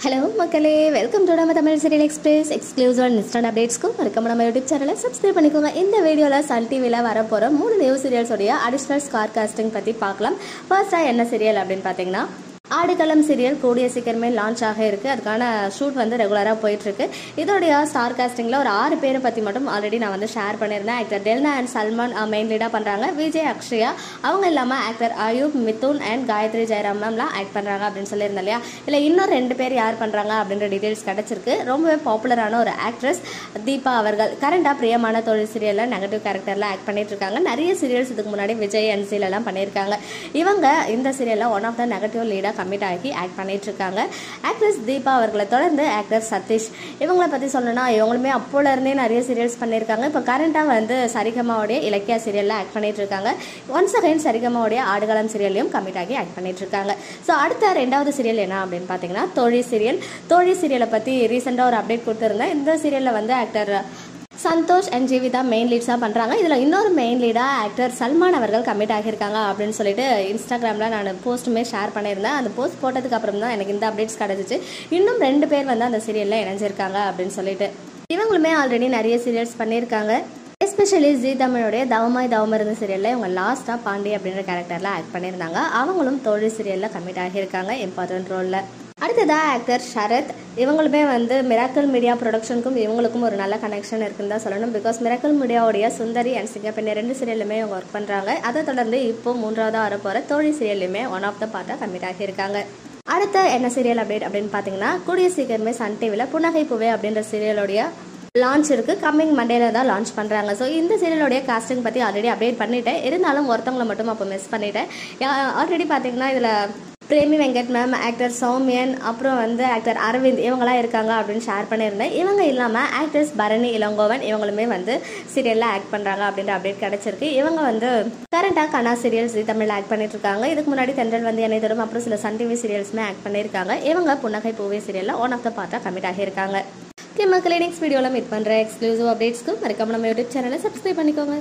Hello மக்களே, welcome to நம்ம Tamil serial express exclusive and instant அப்டேட்ஸ்க்கு மறக்காம நம்ம யூடியூப் சேனலை சப்ஸ்கிரைப் பண்ணிக்கோங்க. இந்த வீடியோல சன் டிவில வரப்போற 3 நியூ சீரியல்ஸோட அடிஷனல் ஸ்டார் காஸ்டிங் பத்தி பார்க்கலாம். ஃபர்ஸ்டா என்ன சீரியல் அப்படின்னு பாத்தீங்கன்னா ஆடுகளம் சீரியல் கூடிய சீக்கிரமே லான்ச் ஆக இருக்கு. அதுக்கான ஷூட் வந்து ரெகுலராக போயிட்டு இருக்கு. இதோடைய ஸ்டார் காஸ்டிங்ல ஒரு 6 பேரை பத்தி மட்டும் ஆல்ரெடி நான் வந்து ஷேர் பண்ணியிருந்தேன். Actor Delna and Salman main லீடா பண்றாங்க. விஜய் அக்ஷயா அவங்க இல்லாம ஆக்டர் அயூப் மிதுன் அண்ட் காயத்ரி ஜெயராம் மேம்லாம் ஆக்ட் பண்றாங்க அப்படின்னு சொல்லியிருந்தேன் இல்லையா. இல்லை இன்னும் 2 பேர் யார் பண்றாங்க அப்படின்ற டீடைல்ஸ் கிடைச்சிருக்கு. ரொம்பவே பாப்புலரான ஒரு ஆக்ட்ரஸ் தீபா அவர்கள் கரண்டா பிரியமான தொழில் சீரியல்ல நெகட்டிவ் கேரக்டர்ல ஆக்ட் பண்ணிட்டு இருக்காங்க. நிறைய சீரியல்ஸ் இதுக்கு முன்னாடி விஜய் அண்ட் சீரியல் எல்லாம் பண்ணியிருக்காங்க. இவங்க இந்த சீரியல்ல ஒன் ஆஃப் த நெகட்டிவ் லீடா கமிட் ஆகி ஆக்ட் பண்ணிட்டு இருக்காங்க. ஆக்ட்ரஸ் தீபா அவர்களை தொடர்ந்து ஆக்டர் சதீஷ் இவங்களை பத்தி சொல்லணும்னா இவங்களுமே அப்போல இருந்தே நிறைய சீரியல்ஸ் பண்ணியிருக்காங்க. இப்போ கரண்டா வந்து சரிகமாவுடைய இலக்கிய சீரியல்ல ஆக்ட் பண்ணிட்டு இருக்காங்க. ஒன்ஸ் அகைன் சரிகமாவுடைய ஆடுகளம் சீரியல்லையும் கமிட் ஆகி ஆக்ட் பண்ணிட்டு இருக்காங்க. ஸோ அடுத்த 2வது சீரியல் என்ன அப்படின்னு பார்த்தீங்கன்னா தொழில் சீரியல். தொழில் சீரியலை பத்தி ரீசெண்டாக ஒரு அப்டேட் கொடுத்துருந்தேன். இந்த சீரியல்ல வந்து actor Santhosh and Jeevitha main லீட்ஸாக பண்ணுறாங்க. இதில் இன்னொரு மெயின் லீடாக ஆக்டர் சல்மான் அவர்கள் கமிட் ஆகியிருக்காங்க அப்படின்னு சொல்லிட்டு இன்ஸ்டாகிராமில் நான் போஸ்ட்டுமே ஷேர் பண்ணியிருந்தேன். அந்த போஸ்ட் போட்டதுக்கு அப்புறம் தான் எனக்கு இந்த அப்டேட்ஸ் கிடச்சிச்சு. இன்னும் 2 பேர் வந்து அந்த சீரியலில் இணைஞ்சிருக்காங்க அப்படின்னு சொல்லிட்டு இவங்களுமே ஆல்ரெடி நிறைய சீரியல்ஸ் பண்ணியிருக்காங்க. எஸ்பெஷலி ஜி தமிழோடைய தவமாய் தவம் இருந்த சீரியலில் இவங்க லாஸ்ட்டாக பாண்டி அப்படின்ற கேரக்டரில் ஆக்ட் பண்ணியிருந்தாங்க. அவங்களும் தொழில் சீரியலில் கமிட் ஆகியிருக்காங்க இம்பார்ட்டன்ட் ரோலில். அடுத்ததாக ஆக்டர் ஷரத் இவங்களுமே வந்து மிராக்கல் மீடியா ப்ரொடக்ஷனுக்கும் இவங்களுக்கும் ஒரு நல்ல கனெக்ஷன் இருக்குன்னு தான் சொல்லணும். பிகாஸ் மிராக்கல் மீடியாவுடைய சுந்தரி அண்ட் சிங்கப்பெண்ணை 2 சீரியலுமே இவங்க ஒர்க் பண்ணுறாங்க. அதை தொடர்ந்து இப்போ 3வது வரப்போகிற தொழில் சீரியல்லையுமே ஒன் ஆஃப் த பார்ட்டாக கமிட் ஆகியிருக்காங்க. அடுத்த என்ன சீரியல் அப்டேட் அப்படின்னு பார்த்தீங்கன்னா கூடிய சீக்கிரமே சன் டிவியில் புன்னகை பூவே அப்படின்ற சீரியலோடைய லான்ச் இருக்கு. கம்மிங் மண்டேல தான் லான்ச் பண்றாங்க. ஸோ இந்த சீரியலோடைய காஸ்டிங் பத்தி ஆல்ரெடி அப்டேட் பண்ணிட்டேன். இருந்தாலும் ஒருத்தவங்களை மட்டும் அப்போ மிஸ் பண்ணிட்டேன். ஆல்ரெடி பார்த்தீங்கன்னா இதில் பிரேமி வெங்கட் மேம், ஆக்டர் சௌமியன், அப்புறம் வந்து ஆக்டர் அரவிந்த் இவங்களாம் இருக்காங்க அப்படின்னு ஷேர் பண்ணியிருந்தேன். இவங்க இல்லாமல் ஆக்டர்ஸ் பரணி இளங்கோவன் இவங்களுமே வந்து சீரியலில் ஆக்ட் பண்ணுறாங்க அப்படின்ற அப்டேட் கிடச்சிருக்கு. இவங்க வந்து கரண்டாக கனா சீரியல்ஸ் தமிழில் ஆக்ட் பண்ணிட்டு இருக்காங்க. இதுக்கு முன்னாடி தென்றல் வந்து என்னை தரும் அப்புறம் சில சன் டிவி சீரியல்ஸுமே ஆக்ட் பண்ணியிருக்காங்க. இவங்க புன்னகை பூவே சீரியலில் ஒன் ஆஃப் த பார்ட்டாக கமிட் ஆகியிருக்காங்க. மக்களே நெக்ஸ்ட் வீடியோவில் மீட் பண்ணுற எக்ஸ்க்ளூசிவ் அப்டேட்ஸ்க்கு மறக்காம நம்ம யூடியூப் சேனலை சப்ஸ்கிரைப் பண்ணிக்கோங்க.